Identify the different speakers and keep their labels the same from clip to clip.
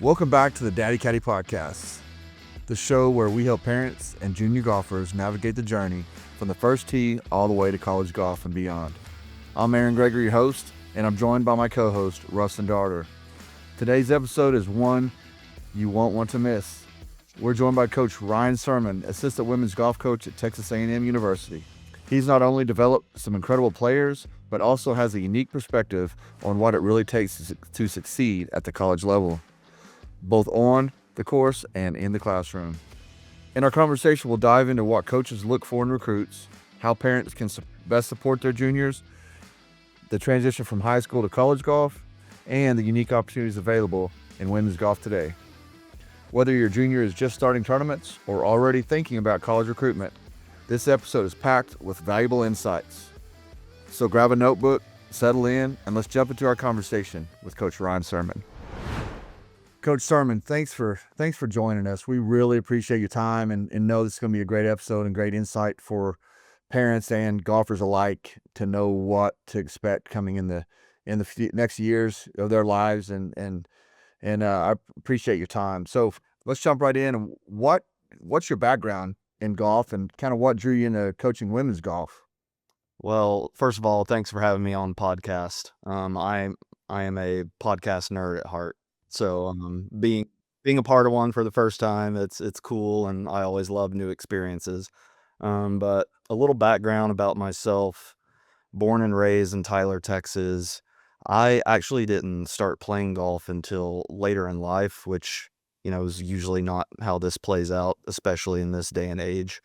Speaker 1: Welcome back to the Daddy Caddy Podcast, the show where we help parents and junior golfers navigate the journey from the first tee all the way to college golf and beyond. I'm Aaron Gregory, your host, and I'm joined by my co-host, Rustin Darter. Today's episode is one you won't want to miss. We're joined by Coach Ryan Sirman, assistant women's golf coach at Texas A&M University. He's not only developed some incredible players, but also has a unique perspective on what it really takes to succeed at the college level, both on the course and in the classroom. In our conversation, we'll dive into what coaches look for in recruits, how parents can best support their juniors, the transition from high school to college golf, and the unique opportunities available in women's golf today. Whether your junior is just starting tournaments or already thinking about college recruitment, this episode is packed with valuable insights. So grab a notebook, settle in, and let's jump into our conversation with Coach Ryan Sirman. Coach Sirman, thanks for joining us. We really appreciate your time and know this is going to be a great episode and great insight for parents and golfers alike to know what to expect coming in the next years of their lives. And I appreciate your time. So let's jump right in. What's your background in golf and kind of what drew you into coaching women's golf?
Speaker 2: Well, first of all, thanks for having me on the podcast. I am a podcast nerd at heart. So being a part of one for the first time, it's cool, and I always love new experiences. But a little background about myself: born and raised in Tyler, Texas. I actually didn't start playing golf until later in life, which is usually not how this plays out, especially in this day and age.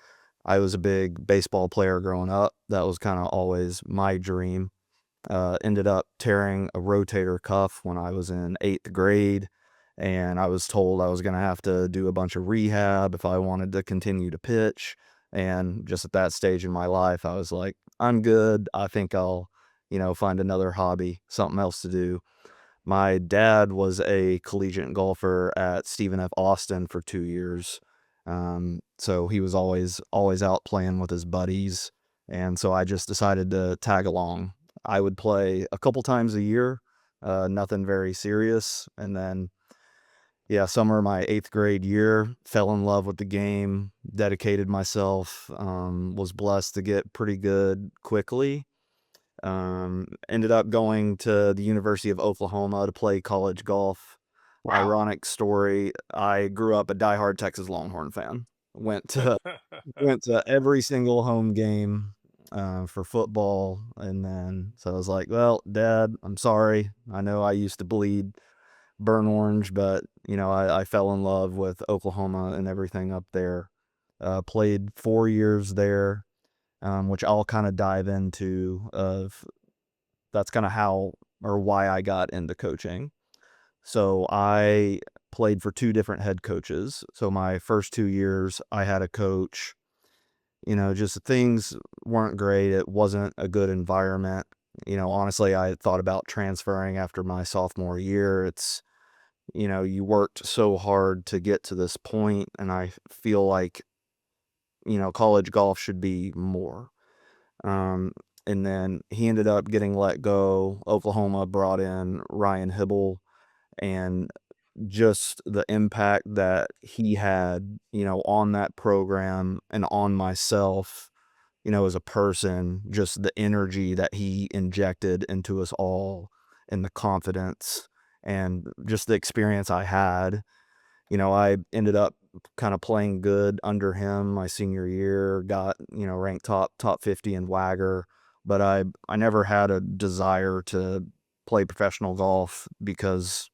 Speaker 2: I was a big baseball player growing up. That was kind of always my dream. Ended up tearing a rotator cuff when I was in 8th grade, and I was told I was going to have to do a bunch of rehab if I wanted to continue to pitch. And just at that stage in my life, I was like, I'm good. I think I'll, find another hobby, something else to do. My dad was a collegiate golfer at Stephen F. Austin for 2 years. So he was always out playing with his buddies. And so I just decided to tag along. I would play a couple times a year, nothing very serious. And then, summer of my 8th grade year, fell in love with the game, dedicated myself, was blessed to get pretty good quickly. Ended up going to the University of Oklahoma to play college golf. Wow. Ironic story, I grew up a diehard Texas Longhorn fan. Went to every single home game for football, and then so I was like, well, Dad, I'm sorry. I know I used to bleed burn orange, but I fell in love with Oklahoma and everything up there. Played 4 years there, which I'll kind of dive into. That's kind of how or why I got into coaching. So I played for 2 different head coaches. So my first 2 years, I had a coach. Just things weren't great. It wasn't a good environment. Honestly, I had thought about transferring after my sophomore year. It's, you worked so hard to get to this point, and I feel like, college golf should be more. And then he ended up getting let go. Oklahoma brought in Ryan Hibble, and just the impact that he had, on that program and on myself, as a person, just the energy that he injected into us all and the confidence and just the experience I had. I ended up kind of playing good under him my senior year, got, ranked top 50 in Wagger, but I never had a desire to play professional golf because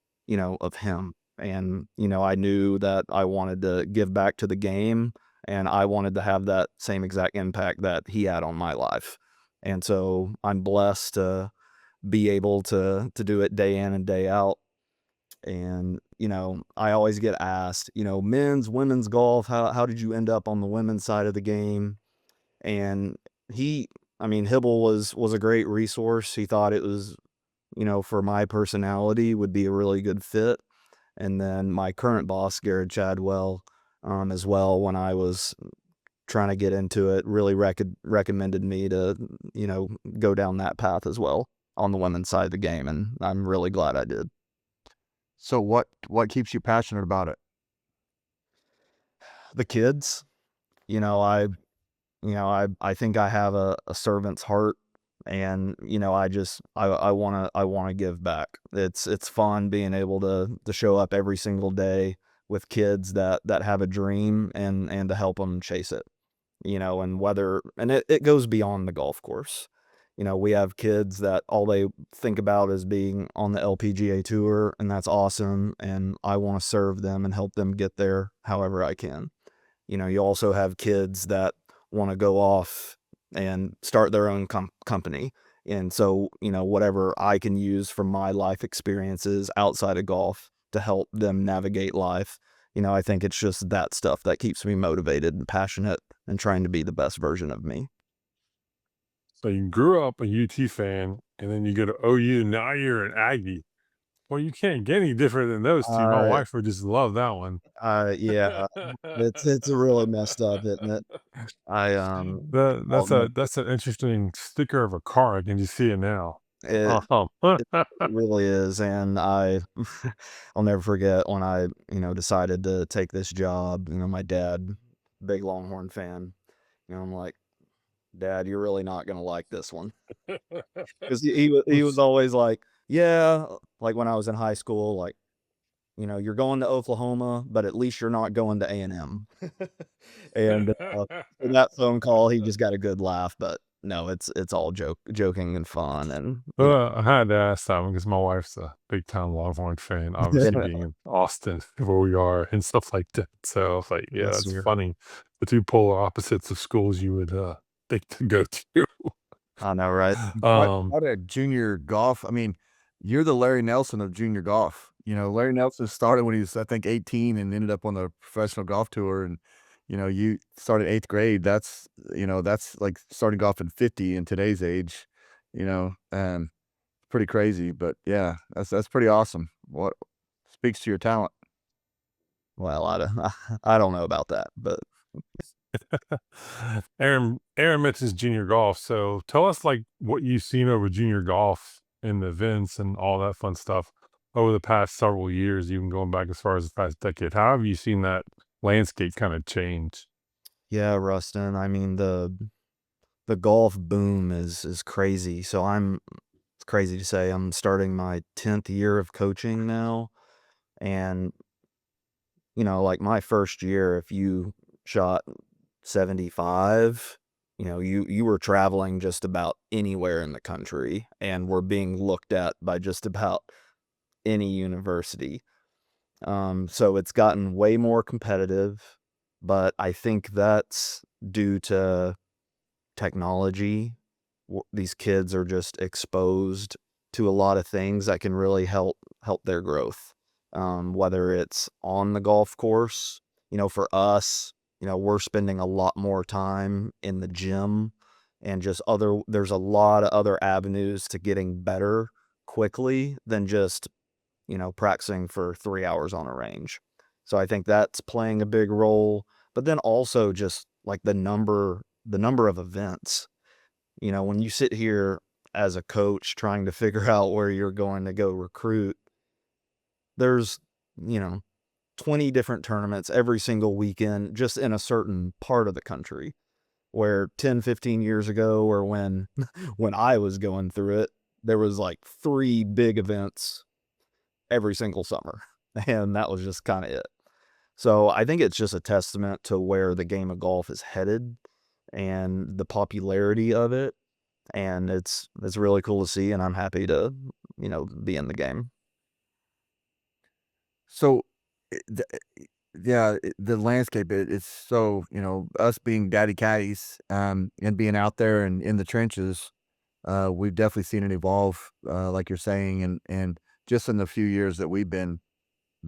Speaker 2: of him. And, I knew that I wanted to give back to the game, and I wanted to have that same exact impact that he had on my life. And so I'm blessed to be able to do it day in and day out. And, I always get asked, men's, women's golf, how did you end up on the women's side of the game? And Hibble was a great resource. He thought it was, for my personality would be a really good fit. And then my current boss, Garrett Chadwell, as well, when I was trying to get into it, really recommended me to, go down that path as well on the women's side of the game. And I'm really glad I did.
Speaker 1: So what keeps you passionate about it?
Speaker 2: The kids, you know, I think I have a servant's heart, and I want to give back. It's fun being able to show up every single day with kids that have a dream, and to help them chase it. And it goes beyond the golf course. We have kids that all they think about is being on the LPGA tour, and that's awesome. And I want to serve them and help them get there however I can. You also have kids that want to go off and start their own company. And so, whatever I can use from my life experiences outside of golf to help them navigate life, I think it's just that stuff that keeps me motivated and passionate and trying to be the best version of me.
Speaker 3: So you grew up a UT fan, and then you go to OU. Now you're an Aggie. Well, you can't get any different than those two. My
Speaker 2: Uh,
Speaker 3: wife would just love that one.
Speaker 2: yeah, it's really messed up, isn't it? I
Speaker 3: That's
Speaker 2: I'll
Speaker 3: a that's an interesting sticker of a car. I can just see it now.
Speaker 2: It
Speaker 3: Um,
Speaker 2: it really is, and I'll never forget when I, decided to take this job. My dad, big Longhorn fan. I'm like, Dad, you're really not gonna like this one, because he was
Speaker 3: Oops.
Speaker 2: always like, yeah, like when I was in high school, like, you're going to Oklahoma, but at least you're not going to A&M. And for that phone call, he just got a good laugh, but no, it's all joking and fun, and
Speaker 3: I had to ask that one because my wife's a big time Longhorn fan, obviously
Speaker 2: yeah,
Speaker 3: being in Austin where we are and stuff like that. So I was like, yeah,
Speaker 2: that's
Speaker 3: that's
Speaker 2: weird.
Speaker 3: funny. The two polar opposites of schools you would think to go to.
Speaker 2: I know, right?
Speaker 3: Um,
Speaker 1: How did junior golf? I mean, you're the Larry Nelson of junior golf. Larry Nelson started when he was, I think, 18 and ended up on the professional golf tour. And, you started eighth grade. That's like starting golf in 50 in today's age, and pretty crazy. But yeah, that's pretty awesome. What speaks to your talent.
Speaker 2: Well, I don't know about that, but
Speaker 3: Aaron mentions junior golf. So tell us like what you've seen over junior golf and the events and all that fun stuff over the past several years, even going back as far as the past decade. How have you seen that landscape kind of change?
Speaker 2: yeah, Rustin, I mean, the golf boom is crazy. So it's crazy to say I'm starting my 10th year of coaching now, and, like my first year, if you shot 75, you were traveling just about anywhere in the country and were being looked at by just about any university. So it's gotten way more competitive, but I think that's due to technology. These kids are just exposed to a lot of things that can really help their growth. Whether it's on the golf course, for us, we're spending a lot more time in the gym, and there's a lot of other avenues to getting better quickly than just practicing for 3 hours on a range. So I think that's playing a big role. But then also just like the number of events. When you sit here as a coach trying to figure out where you're going to go recruit, there's, you know, 20 different tournaments every single weekend just in a certain part of the country. Where 10, 15 years ago, or when when I was going through it, there was like 3 big events every single summer, and that was just kinda it. So, I think it's just a testament to where the game of golf is headed and the popularity of it, and it's really cool to see, and I'm happy to, be in the game.
Speaker 1: So, yeah, the landscape, it's so, us being daddy caddies, and being out there and in the trenches, we've definitely seen it evolve, like you're saying, and just in the few years that we've been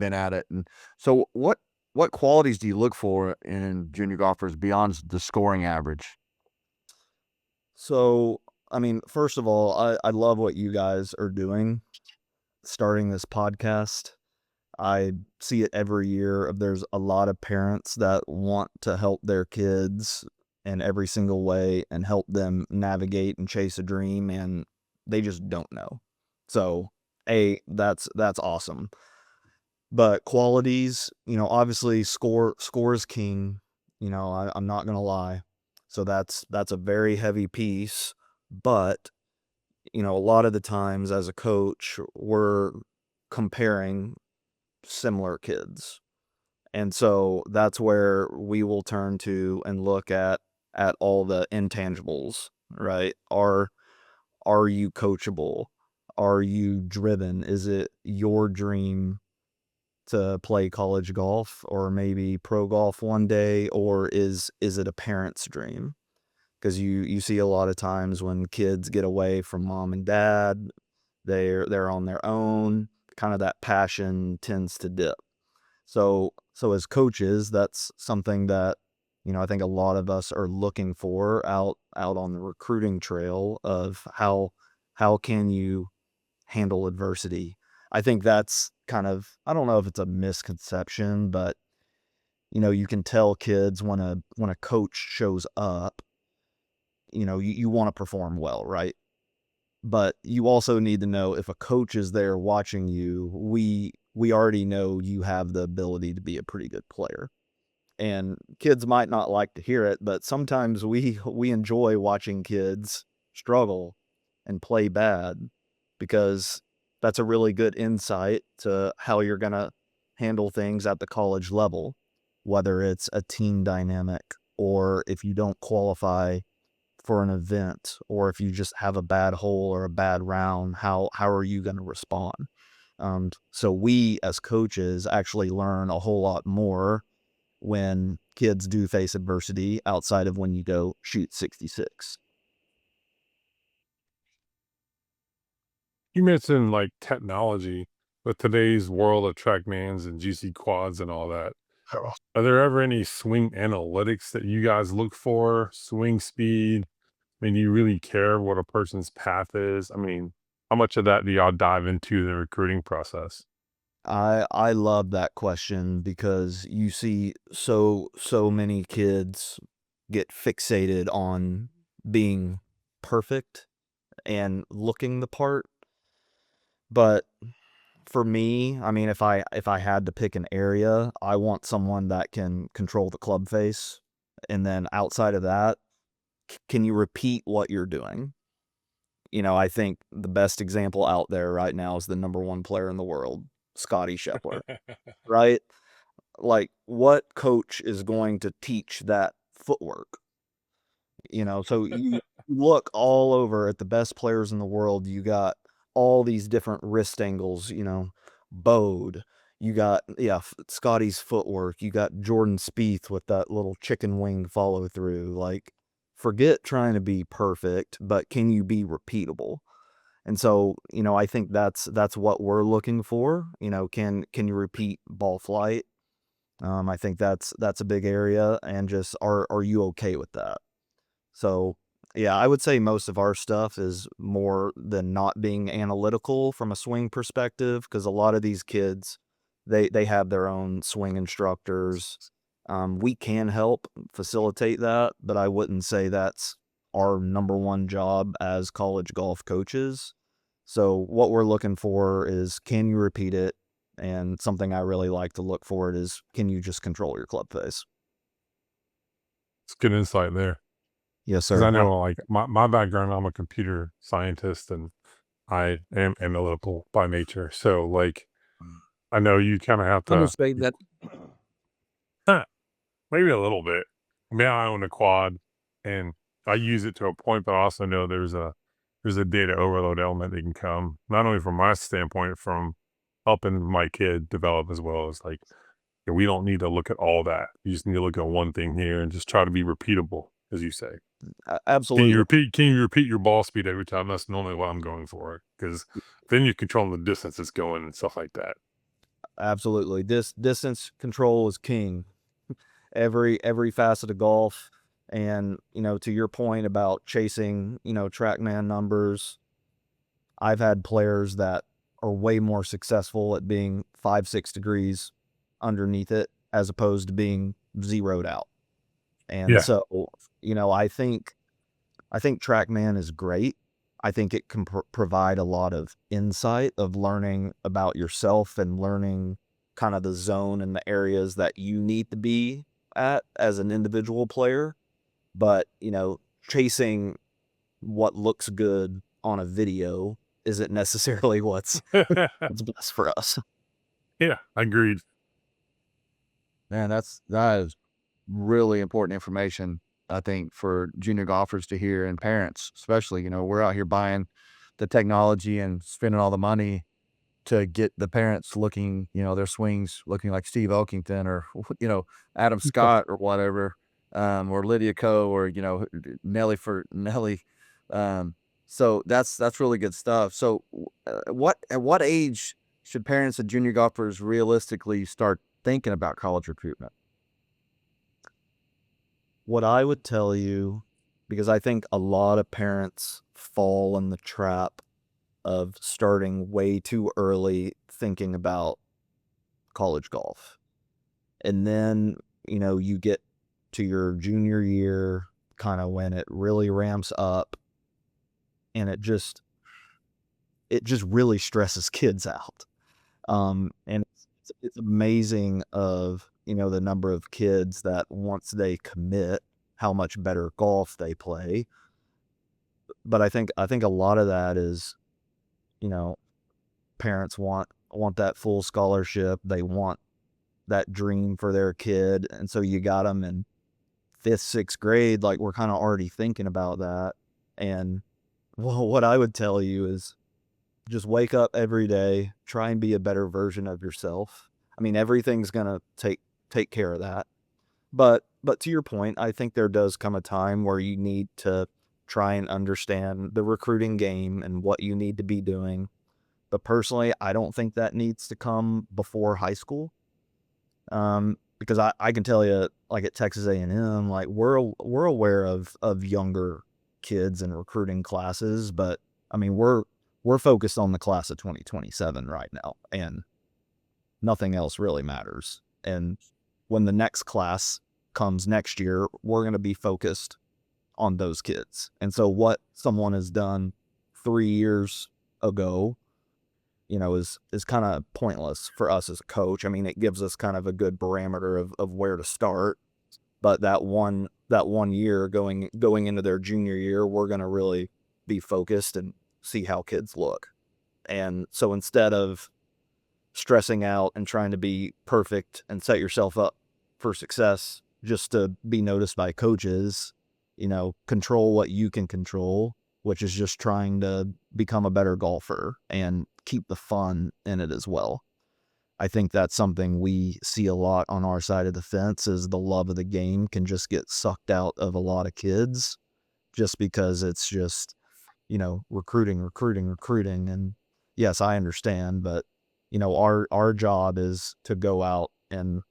Speaker 1: at it. And so, what qualities do you look for in junior golfers beyond the scoring average?
Speaker 2: So, I mean, first of all, I love what you guys are doing, starting this podcast. I see it every year. There's a lot of parents that want to help their kids in every single way and help them navigate and chase a dream, and they just don't know. So, that's awesome. But qualities, obviously score is king. I'm not gonna lie. So that's a very heavy piece. But a lot of the times as a coach, we're comparing similar kids. And so that's where we will turn to and look at all the intangibles, right? Are you coachable? Are you driven? Is it your dream to play college golf or maybe pro golf one day, or is it a parent's dream? Because you see a lot of times when kids get away from mom and dad, they're on their own, kind of that passion tends to dip. So as coaches, that's something that I think a lot of us are looking for out on the recruiting trail of how can you handle adversity. I think that's kind of, I don't know if it's a misconception, but you can tell kids when a coach shows up, you want to perform well, right? But you also need to know if a coach is there watching you, we already know you have the ability to be a pretty good player. And kids might not like to hear it, but sometimes we enjoy watching kids struggle and play bad, because that's a really good insight to how you're going to handle things at the college level, whether it's a team dynamic or if you don't qualify for an event, or if you just have a bad hole or a bad round, how are you going to respond? So we as coaches actually learn a whole lot more when kids do face adversity outside of when you go shoot 66.
Speaker 3: You mentioned like technology with today's world of TrackMans and GC quads and all that.
Speaker 1: Oh.
Speaker 3: Are there ever any swing analytics that you guys look for? Swing speed? I mean, do you really care what a person's path is? I mean, how much of that do y'all dive into the recruiting process?
Speaker 2: I love that question because you see so many kids get fixated on being perfect and looking the part. But for me, I mean, if I had to pick an area, I want someone that can control the club face. And then outside of that, can you repeat what you're doing? I think the best example out there right now is the number one player in the world, Scotty Scheffler, right? Like, what coach is going to teach that footwork? So you look all over at the best players in the world. You got all these different wrist angles, bowed. You got, Scotty's footwork. You got Jordan Spieth with that little chicken wing follow through. Like, forget trying to be perfect, but can you be repeatable? And so, I think that's what we're looking for. Can you repeat ball flight? I think that's a big area, and just are you okay with that? So, yeah, I would say most of our stuff is more than not being analytical from a swing perspective, because a lot of these kids, they have their own swing instructors. We can help facilitate that, but I wouldn't say that's our number one job as college golf coaches. So what we're looking for is, can you repeat it? And something I really like to look for it is, can you just control your club face?
Speaker 3: It's good insight there.
Speaker 2: Yes,
Speaker 3: Because I
Speaker 2: sir.
Speaker 3: know, like, my background, I'm a computer scientist and I am analytical by nature. So, like, I know you kind of have
Speaker 1: I'm gonna
Speaker 3: to,
Speaker 1: say that
Speaker 3: maybe a little bit. I mean, I own a quad and I use it to a point, but I also know there's a data overload element that can come not only from my standpoint, from helping my kid develop as well as like, we don't need to look at all that. You just need to look at one thing here and just try to be repeatable, as you say.
Speaker 2: Absolutely.
Speaker 3: Can you repeat your ball speed every time? That's normally what I'm going for, because then you're controlling the distance it's going and stuff like that.
Speaker 2: Absolutely. Distance control is king. Every facet of golf. And, to your point about chasing, TrackMan numbers, I've had players that are way more successful at being 5-6 degrees underneath it as opposed to being zeroed out. And
Speaker 3: Yeah.
Speaker 2: so, I think TrackMan is great. I think it can provide a lot of insight of learning about yourself and learning kind of the zone and the areas that you need to be at as an individual player. But, chasing what looks good on a video isn't necessarily what's best for us.
Speaker 3: Yeah, agreed.
Speaker 1: Man, that is really important information, I think, for junior golfers to hear, and parents especially. We're out here buying the technology and spending all the money to get the parents looking, their swings looking like Steve Elkington or, Adam Scott or whatever, or Lydia Ko or, Nelly. So that's really good stuff. So at what age should parents and junior golfers realistically start thinking about college recruitment?
Speaker 2: What I would tell you, because I think a lot of parents fall in the trap of starting way too early thinking about college golf. And then, you get to your junior year, kind of when it really ramps up, and it just really stresses kids out. And it's amazing of, the number of kids that once they commit, how much better golf they play. But I think a lot of that is, parents want that full scholarship. They want that dream for their kid. And so you got them in 5th, 6th grade, like we're kind of already thinking about that. And well, what I would tell you is just wake up every day, try and be a better version of yourself. I mean, everything's going to take care of that. But to your point, I think there does come a time where you need to try and understand the recruiting game and what you need to be doing. But personally, I don't think that needs to come before high school. Because I can tell you, like at Texas A&M, like we're aware of younger kids and recruiting classes, but I mean, we're focused on the class of 2027 right now, and nothing else really matters. And when the next class comes next year, we're going to be focused on those kids. And so what someone has done 3 years ago, is kind of pointless for us as a coach. I mean, it gives us kind of a good parameter of where to start. But that one year going into their junior year, we're going to really be focused and see how kids look. And so instead of stressing out and trying to be perfect and set yourself up for success just to be noticed by coaches, control what you can control, which is just trying to become a better golfer and keep the fun in it as well. I think that's something we see a lot on our side of the fence, is the love of the game can just get sucked out of a lot of kids just because it's just, recruiting. And yes, I understand, but our job is to go out and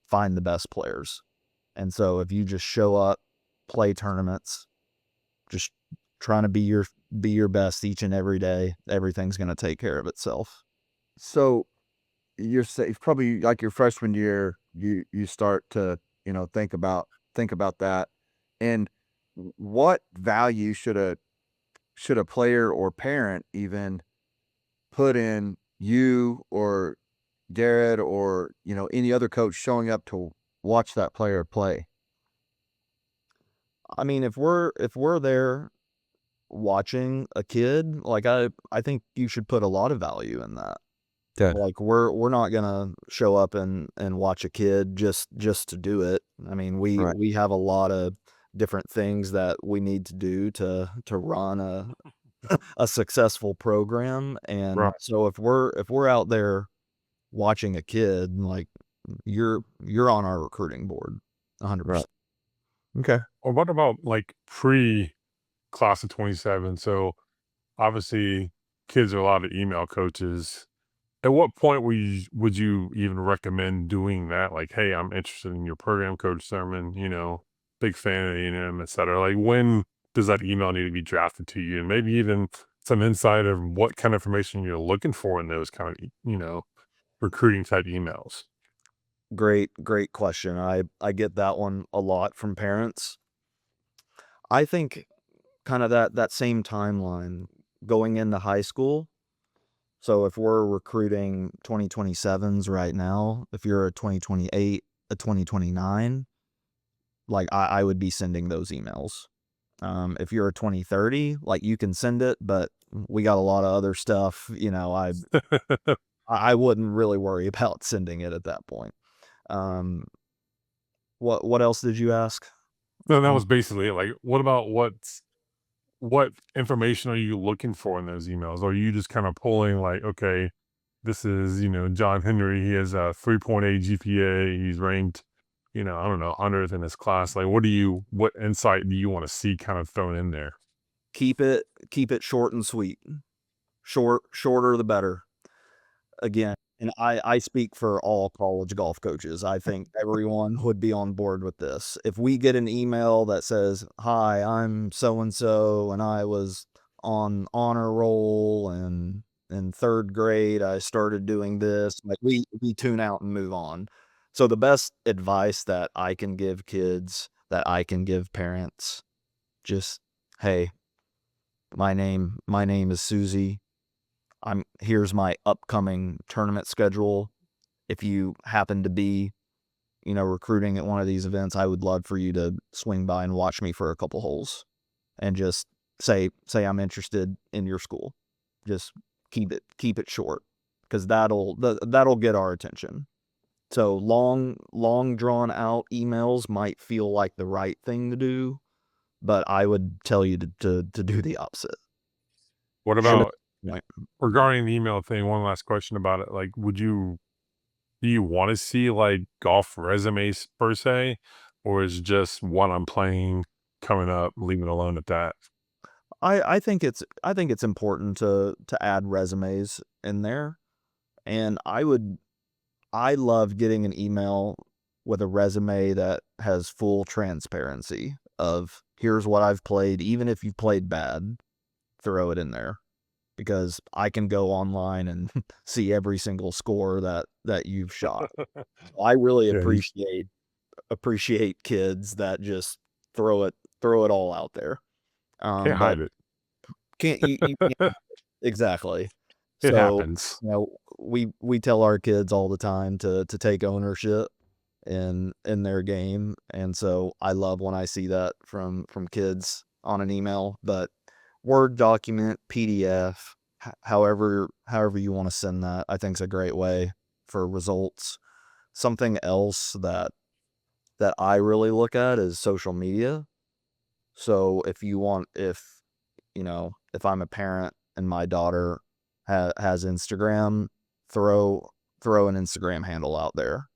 Speaker 2: find the best players. And so if you just show up, play tournaments, just trying to be your best each and every day, everything's going to take care of itself.
Speaker 1: So you're probably like your freshman year, you start to, think about that. And what value should a player or parent even put in you or Garrett or, any other coach showing up to watch that player play?
Speaker 2: I mean, if we're there watching a kid, like I think you should put a lot of value in that.
Speaker 1: Yeah.
Speaker 2: Like we're not gonna show up and watch a kid just to do it. I mean,
Speaker 1: Right.
Speaker 2: we have a lot of different things that we need to do to run a successful program. And
Speaker 3: Right.
Speaker 2: so if we're out there watching a kid, like you're on our recruiting board 100%.
Speaker 1: Right. Okay.
Speaker 3: Or what about like pre-class of 27? So obviously kids are a lot of email coaches. At what point would you even recommend doing that? Like, hey, I'm interested in your program, Coach Sirman, big fan of A&M, et cetera. Like, when does that email need to be drafted to you? And maybe even some insight of what kind of information you're looking for in those kind of, recruiting type emails.
Speaker 2: Great question. I get that one a lot from parents. I think kind of that same timeline going into high school, So if we're recruiting 2027s right now, if you're a 2028, a 2029, like I would be sending those emails. If you're a 2030, like you can send it, but we got a lot of other stuff, I wouldn't really worry about sending it at that point. What else did you ask?
Speaker 3: No, that was basically it. Like, what about what information are you looking for in those emails? Or are you just kind of pulling like, okay, this is, John Henry, he has a 3.8 GPA, he's ranked, I don't know, 100th in his class. Like, what insight do you want to see kind of thrown in there?
Speaker 2: Keep it short and sweet. Shorter the better. Again, and I speak for all college golf coaches. I think everyone would be on board with this. If we get an email that says, "Hi, I'm so and so, and I was on honor roll, and in third grade I started doing this," like we tune out and move on. So the best advice that I can give kids, that I can give parents, just, "Hey, my name is Susie. Here's my upcoming tournament schedule. If you happen to be, recruiting at one of these events, I would love for you to swing by and watch me for a couple holes, and just say I'm interested in your school." Just keep it short, because that'll get our attention. So long drawn out emails might feel like the right thing to do, but I would tell you to do the opposite.
Speaker 3: What
Speaker 2: Short.
Speaker 3: about regarding the email thing? One last question about it. Like, do you want to see like golf resumes per se, or is just what I'm playing coming up, leave it alone at that?
Speaker 2: I think it's important to add resumes in there, and I love getting an email with a resume that has full transparency of, here's what I've played. Even if you've played bad, throw it in there, because I can go online and see every single score that you've shot. I really
Speaker 3: Yeah,
Speaker 2: appreciate kids that just throw it all out there.
Speaker 3: can't
Speaker 2: But
Speaker 3: hide it.
Speaker 2: can't you can't, exactly.
Speaker 3: It
Speaker 2: So,
Speaker 3: happens.
Speaker 2: we tell our kids all the time to take ownership in their game, and so I love when I see that from kids on an email. But Word document, PDF, however you want to send that, I think is a great way for results. Something else that I really look at is social media. So if I'm a parent and my daughter has Instagram, throw an Instagram handle out there.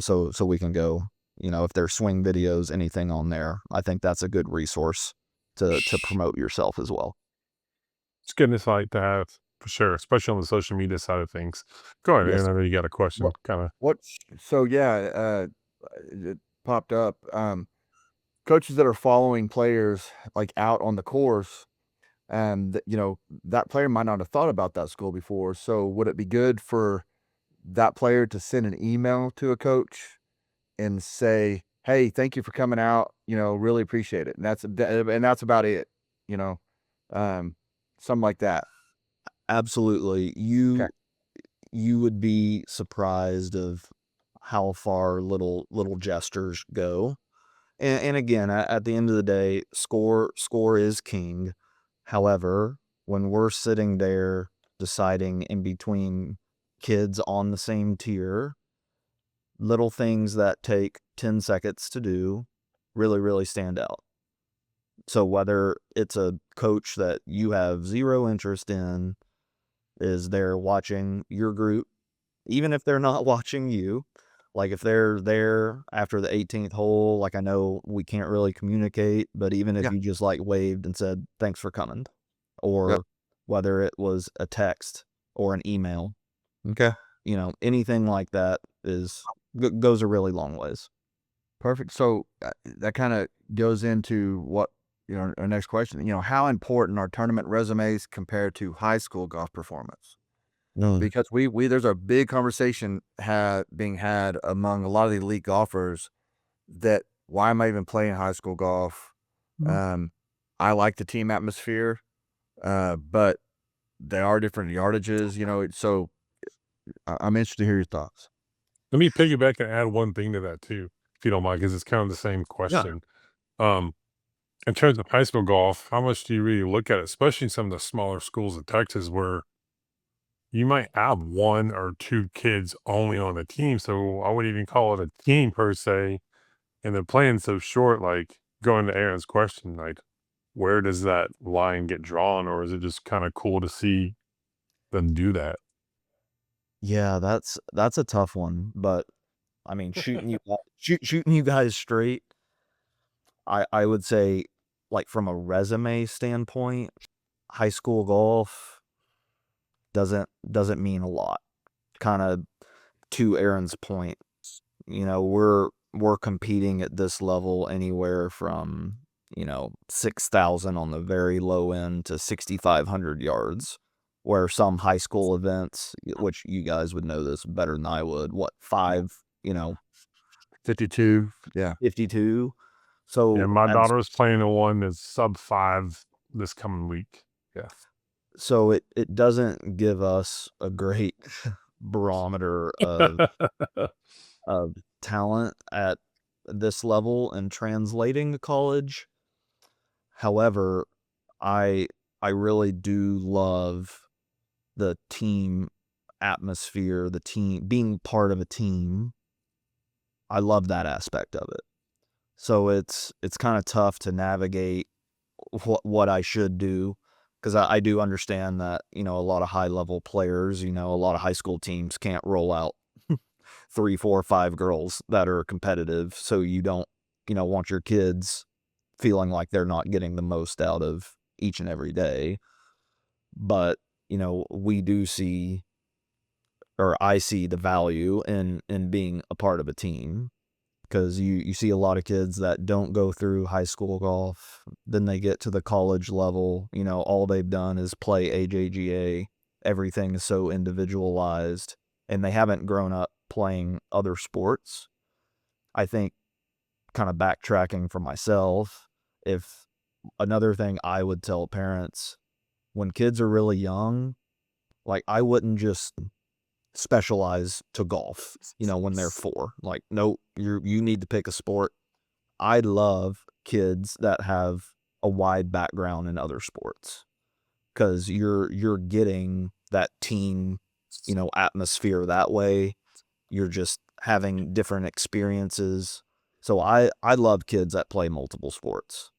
Speaker 2: So we can go, if there's swing videos, anything on there, I think that's a good resource to promote yourself as well.
Speaker 3: It's good insight to have for sure, especially on the social media side of things. Go ahead,
Speaker 2: Yes.
Speaker 3: Aaron. I know you got a question.
Speaker 1: What
Speaker 3: Kind of.
Speaker 1: what so yeah, it popped up. Coaches that are following players like out on the course, and that player might not have thought about that school before. So would it be good for that player to send an email to a coach and say, "Hey, thank you for coming out. Really appreciate it." And that's about it. You know, um, something like that.
Speaker 2: Absolutely.
Speaker 1: Okay.
Speaker 2: You would be surprised of how far little gestures go. And again, at the end of the day, score is king. However, when we're sitting there deciding in between kids on the same tier, little things that take 10 seconds to do really stand out. So whether it's a coach that you have zero interest in is there watching your group, even if they're not watching you, like if they're there after the 18th hole, like I know we can't really communicate, but even if
Speaker 1: Yeah.
Speaker 2: you just like waved and said, "Thanks for coming,"
Speaker 1: Yeah.
Speaker 2: or whether it was a text or an email,
Speaker 1: Okay.
Speaker 2: anything like that goes a really long ways.
Speaker 1: Perfect. So that kind of goes into what our next question. How important are tournament resumes compared to high school golf performance? Because we there's a big conversation being had among a lot of the elite golfers that, why am I even playing high school golf?
Speaker 2: Mhm.
Speaker 1: I like the team atmosphere, but they are different yardages, so I'm interested to hear your thoughts.
Speaker 3: Let me piggyback and add one thing to that too, if you don't mind, because it's kind of the same
Speaker 1: Yeah.
Speaker 3: question. Um, in terms of high school golf, how much do you really look at it, especially in some of the smaller schools in Texas where you might have one or two kids only on the team? So I wouldn't even call it a team per se. And they're playing so short, like going to Aaron's question, like where does that line get drawn, or is it just kind of cool to see them do that?
Speaker 2: Yeah, that's a tough one, but I mean, shooting you guys straight, I would say, like from a resume standpoint, high school golf doesn't mean a lot. Kind of to Aaron's point, we're competing at this level anywhere from 6,000 on the very low end to 6,500 yards. Where some high school events, which you guys would know this better than I would, what,
Speaker 1: 52. Yeah.
Speaker 2: 52.
Speaker 3: Yeah,
Speaker 2: So
Speaker 3: my daughter is playing the one that's sub 5 this coming week. Yeah.
Speaker 2: so it doesn't give us a great barometer of talent at this level and translating to college. However, I I really do love the team atmosphere, the team being part of a team. I love that aspect of it. So it's kind of tough to navigate what I should do, because I do understand that, a lot of high level players, a lot of high school teams can't roll out 3, 4, 5 girls that are competitive. So you don't, want your kids feeling like they're not getting the most out of each and every day. But, we do see, or I see the value in being a part of a team, because you see a lot of kids that don't go through high school golf, then they get to the college level, all they've done is play AJGA. Everything is so individualized, and they haven't grown up playing other sports. I think, kind of backtracking for myself, if another thing I would tell parents, when kids are really young, like, I wouldn't just specialize to golf, when they're 4. Like, no, you need to pick a sport. I love kids that have a wide background in other sports, because you're getting that team, atmosphere that way. You're just having different experiences. So I love kids that play multiple sports.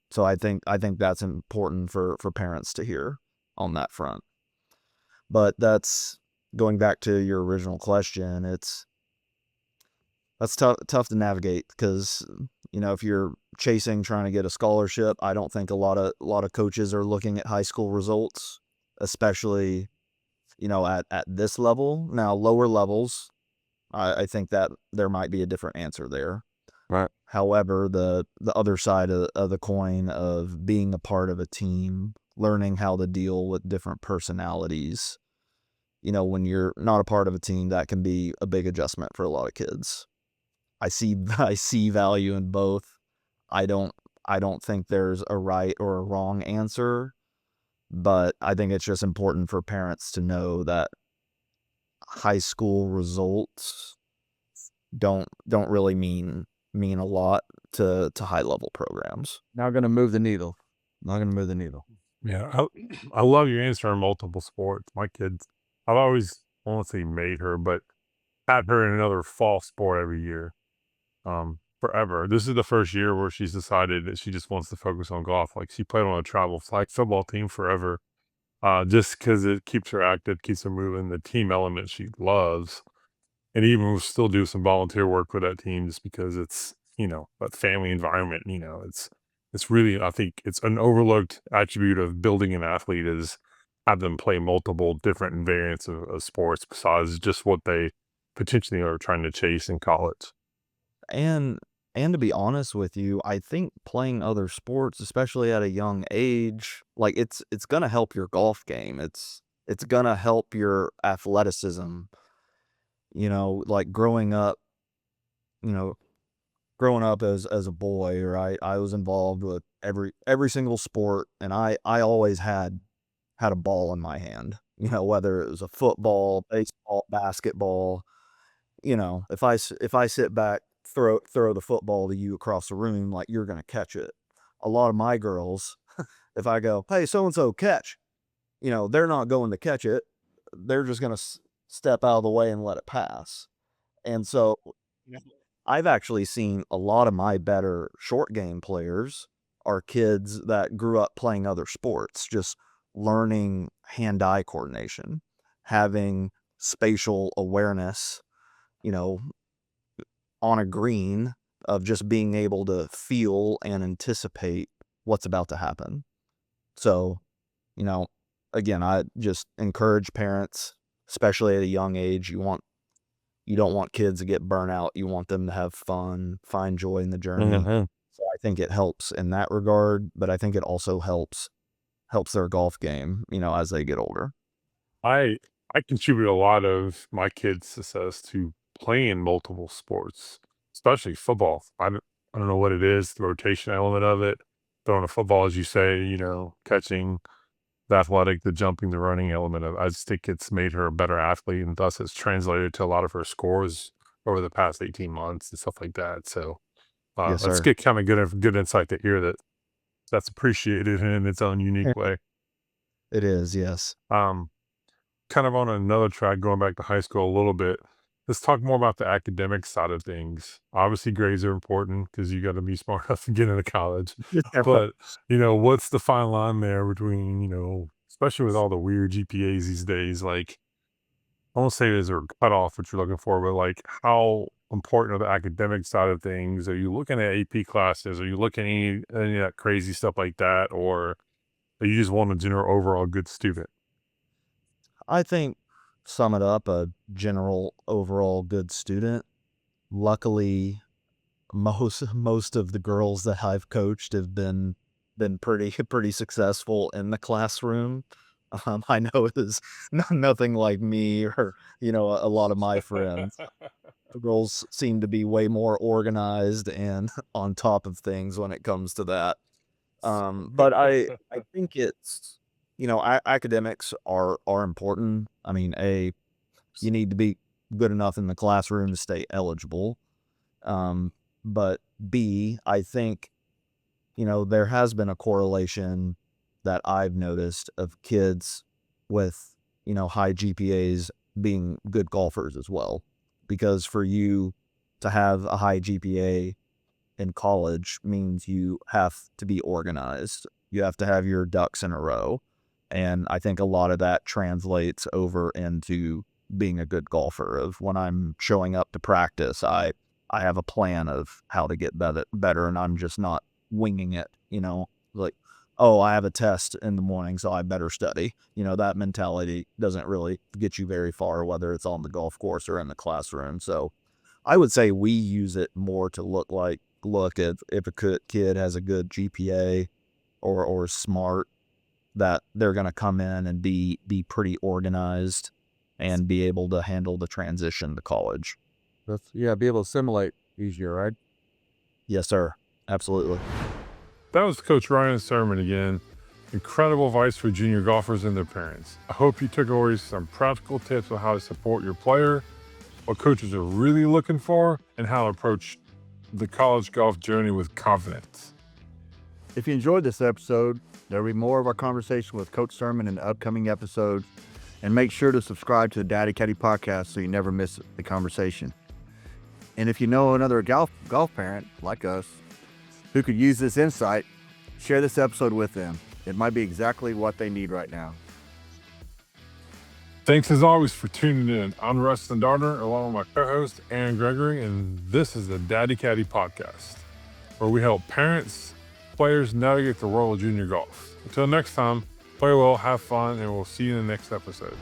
Speaker 2: So I think that's important for parents to hear on that front. But that's going back to your original question. That's tough to navigate, because if you're trying to get a scholarship, I don't think a lot of coaches are looking at high school results, especially at this level. Now, lower levels, I think that there might be a different answer there.
Speaker 1: Right.
Speaker 2: However, the other side of the coin of being a part of a team, learning how to deal with different personalities, when you're not a part of a team, that can be a big adjustment for a lot of kids. I see value in both. I don't think there's a right or a wrong answer, but I think it's just important for parents to know that high school results don't really mean a lot to high level programs.
Speaker 1: Not going to move the needle. Not going to move the needle.
Speaker 3: Yeah, I love your answer on multiple sports. My kids, I've always, I won't say made her, but had her in another fall sport every year, forever. This is the first year where she's decided that she just wants to focus on golf. Like, she played on a travel flag football team forever, just because it keeps her active, keeps her moving. The team element she loves, and even will still do some volunteer work with that team just because it's, a family environment. It's really, I think it's an overlooked attribute of building an athlete is have them play multiple different variants of sports besides just what they potentially are trying to chase in college.
Speaker 2: And to be honest with you, I think playing other sports, especially at a young age, like, it's gonna help your golf game. It's gonna help your athleticism. Like, you know, growing up as a boy, right, I was involved with every single sport, and I always had had a ball in my hand, whether it was a football, baseball, basketball. If I sit back, throw the football to you across the room, like, you're going to catch it. A lot of my girls, if I go, hey, so-and-so catch, they're not going to catch it. They're just going to step out of the way and let it pass. And so I've actually seen a lot of my better short game players are kids that grew up playing other sports, just learning hand-eye coordination, having spatial awareness, on a green, of just being able to feel and anticipate what's about to happen. So, again, I just encourage parents, especially at a young age, you don't want kids to get burnt out. You want them to have fun, find joy in the journey. So I think it helps in that regard, but I think it also helps their golf game, as they get older.
Speaker 3: I contribute a lot of my kids' success to playing multiple sports, especially football. I don't know what it is, the rotation element of it. Throwing a football, as you say, catching, the athletic, the jumping, the running element of it. I just think it's made her a better athlete, and thus it's translated to a lot of her scores over the past 18 months and stuff like that. So
Speaker 2: Yes,
Speaker 3: let's
Speaker 2: sir.
Speaker 3: get kind of good insight to hear that that's appreciated in its own unique way.
Speaker 2: It is, yes.
Speaker 3: Kind of on another track, going back to high school a little bit, let's talk more about the academic side of things. Obviously, grades are important because you got to be smart enough to get into college. But, what's the fine line there between, especially with all the weird GPAs these days, like, I won't say there's a cutoff what you're looking for, but like, how important are the academic side of things? Are you looking at AP classes? Are you looking at any of that crazy stuff like that? Or are you just want a general overall good student?
Speaker 2: I think, sum it up, a general overall good student. Luckily, most of the girls that I've coached have been pretty successful in the classroom. I know it is nothing like me or a lot of my friends. The girls seem to be way more organized and on top of things when it comes to that. But I think it's academics are important. I mean, you need to be good enough in the classroom to stay eligible. But B, I think there has been a correlation that I've noticed of kids with high GPAs being good golfers as well. Because for you to have a high GPA in college means you have to be organized. You have to have your ducks in a row. And I think a lot of that translates over into being a good golfer. Of when I'm showing up to practice, I have a plan of how to get better, and I'm just not winging it, like, oh, I have a test in the morning, so I better study. That mentality doesn't really get you very far, whether it's on the golf course or in the classroom. So I would say we use it more to look at if a kid has a good GPA or smart, that they're going to come in and be pretty organized and be able to handle the transition to college.
Speaker 1: Be able to assimilate easier, right?
Speaker 2: Yes, sir. Absolutely.
Speaker 3: That was Coach Ryan Sirman again. Incredible advice for junior golfers and their parents. I hope you took away some practical tips on how to support your player, what coaches are really looking for, and how to approach the college golf journey with confidence.
Speaker 1: If you enjoyed this episode, there'll be more of our conversation with Coach Sirman in the upcoming episodes, and make sure to subscribe to the Daddy Caddy podcast so you never miss the conversation. And if you know another golf parent like us who could use this insight, share this episode with them. It might be exactly what they need right now.
Speaker 3: Thanks as always for tuning in. I'm Rustin Darner, along with my co-host Aaron Gregory, and this is the Daddy Caddy podcast, where we help parents, players navigate the world of junior golf. Until next time, play well, have fun, and we'll see you in the next episode.